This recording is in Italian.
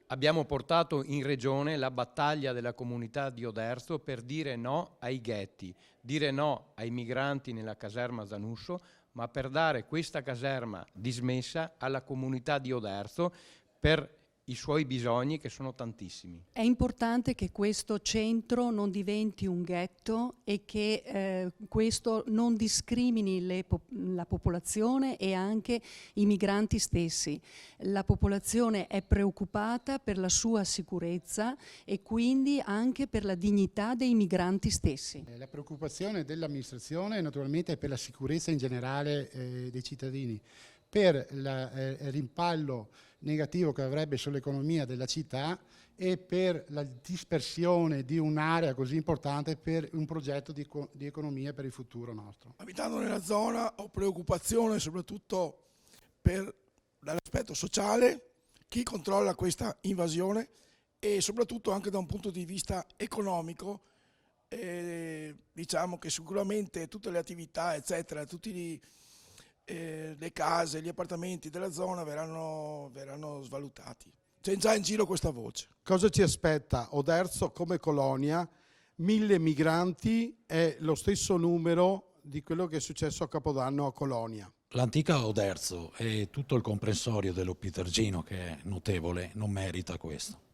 Abbiamo portato in regione la battaglia della comunità di Oderzo per dire no ai ghetti, dire no ai migranti nella caserma Zanusso, ma per dare questa caserma dismessa alla comunità di Oderzo per i suoi bisogni, che sono tantissimi. È importante che questo centro non diventi un ghetto e che questo non discrimini la popolazione e anche i migranti stessi. La popolazione è preoccupata per la sua sicurezza e quindi anche per la dignità dei migranti stessi. La preoccupazione dell'amministrazione naturalmente è per la sicurezza in generale dei cittadini, per il rimpallo negativo che avrebbe sull'economia della città e per la dispersione di un'area così importante per un progetto di economia per il futuro nostro. Abitando nella zona ho preoccupazione soprattutto dall'aspetto sociale, chi controlla questa invasione e soprattutto anche da un punto di vista economico. Diciamo che sicuramente tutte le attività eccetera, tutti le case, gli appartamenti della zona verranno svalutati. C'è già in giro questa voce. Cosa ci aspetta? Oderzo come colonia, 1000 migranti è lo stesso numero di quello che è successo a Capodanno a Colonia. L'antica Oderzo e tutto il comprensorio dell'Opitergino, che è notevole, non merita questo.